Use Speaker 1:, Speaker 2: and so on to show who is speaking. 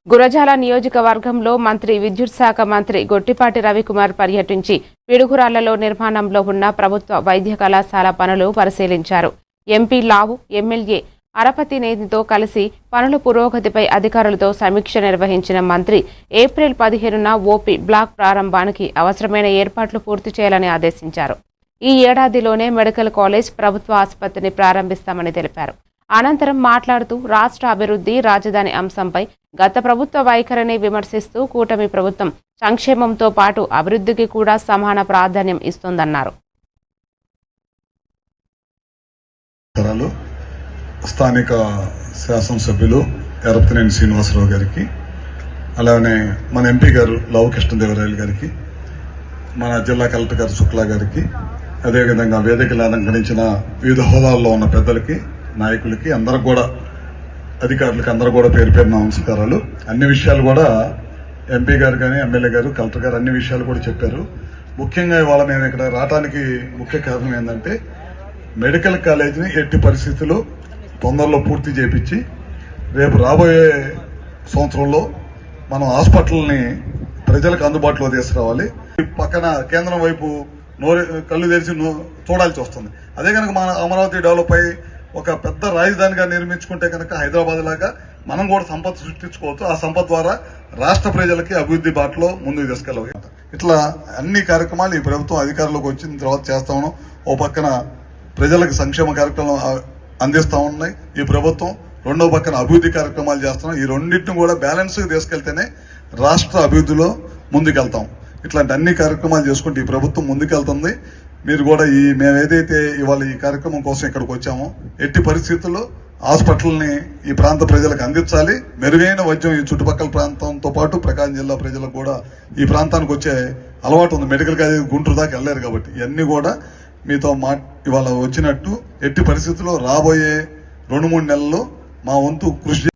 Speaker 1: గురజాల నియోజకవర్గంలో మంత్రి విద్యుత్ శాఖ మంత్రి గొట్టిపాటి రవికుమార్ పర్యటించి పిడుగురాళ్లలో నిర్మాణంలో ఉన్న ప్రభుత్వ వైద్య కళాశాల పనులు పరిశీలించారు. ఎంపీ లావు, ఎమ్మెల్యే అరపతినేనితో కలిసి పనుల పురోగతిపై అధికారులతో సమీక్ష నిర్వహించిన మంత్రి ఏప్రిల్ 15న ఓపీ బ్లాక్ ప్రారంభానికి అవసరమైన ఏర్పాట్లు పూర్తి చేయాలని ఆదేశించారు. ఈ ఏడాదిలోనే మెడికల్ కాలేజ్, ప్రభుత్వ ఆసుపత్రిని ప్రారంభిస్తామని తెలిపారు. అనంతరం మాట్లాడుతూ రాష్ట్ర అభివృద్ధి, రాజధాని అంశంపై గత ప్రభుత్వ వైఖరిని విమర్శిస్తూ కూటమి ప్రభుత్వం సంక్షేమంతో పాటు అభివృద్ధికి కూడా సమాన ప్రాధాన్యం ఇస్తోందన్నారు.
Speaker 2: స్థానిక శాసనసభ్యులు ఎరపతినేని శ్రీనివాసరావు గారికి, అలానే మన ఎంపీ గారు లావు కృష్ణదేవరాయలు గారికి, మన జిల్లా కలెక్టర్ గారు శుక్లా గారికి, అదేవిధంగా వేదికలు అలంకరించిన వివిధ హోదాల్లో ఉన్న పెద్దలకి, నాయకులకి, అందరికి కూడా, అధికారులకి అందరూ కూడా పేరు పేరు నమస్కారాలు. అన్ని విషయాలు కూడా ఎంపీ గారు కానీ, ఎమ్మెల్యే గారు, కలెక్టర్ గారు అన్ని విషయాలు కూడా చెప్పారు. ముఖ్యంగా ఇవాళ మేము ఇక్కడ రావడానికి ముఖ్య కారణం ఏంటంటే మెడికల్ కాలేజీని ఎట్టి పరిస్థితుల్లో తొందరలో పూర్తి చేయించి రేపు రాబోయే సంవత్సరంలో మనం హాస్పిటల్ని ప్రజలకు అందుబాటులో తీసుకురావాలి. పక్కన కేంద్రం వైపు కళ్ళు తెరిచి చూడాల్సి వస్తుంది. అదే కనుక మన అమరావతి డెవలప్ అయ్యి ఒక పెద్ద రాజధానిగా నిర్మించుకుంటే కనుక హైదరాబాద్ లాగా మనం కూడా సంపద సృష్టించుకోవచ్చు. ఆ సంపద ద్వారా రాష్ట్ర ప్రజలకి అభివృద్ధి బాటలో ముందుకు తీసుకెళ్ళగలం. ఇట్లా అన్ని కార్యక్రమాలు ఈ ప్రభుత్వం అధికారంలోకి వచ్చిన తర్వాత చేస్తా ఉన్నాం. ఓ పక్కన ప్రజలకు సంక్షేమ కార్యక్రమం అందిస్తా ఉన్నాయి ఈ ప్రభుత్వం, రెండో పక్కన అభివృద్ధి కార్యక్రమాలు చేస్తున్నాం. ఈ రెండింటిని కూడా బ్యాలెన్స్గా తీసుకెళ్తేనే రాష్ట్ర అభివృద్ధిలో ముందుకెళ్తాం. ఇట్లాంటి అన్ని కార్యక్రమాలు చేసుకుంటూ ఈ ప్రభుత్వం ముందుకెళ్తుంది. మీరు కూడా మేము ఏదైతే ఇవాళ ఈ కార్యక్రమం కోసం ఇక్కడికి వచ్చామో ఎట్టి పరిస్థితుల్లో హాస్పిటల్ని ఈ ప్రాంత ప్రజలకు అందించాలి. మెరుగైన వైద్యం ఈ చుట్టుపక్కల ప్రాంతంతో పాటు ప్రకాశం జిల్లా ప్రజలకు కూడా ఈ ప్రాంతానికి వచ్చే అలవాటు ఉంది. మెడికల్ కాలేజ్ గుంటూరు దాకా వెళ్ళారు కాబట్టి ఇవన్నీ కూడా మీతో ఇవాళ వచ్చినట్టు ఎట్టి పరిస్థితుల్లో రాబోయే 2-3 నెలల్లో మా వంతు కృషి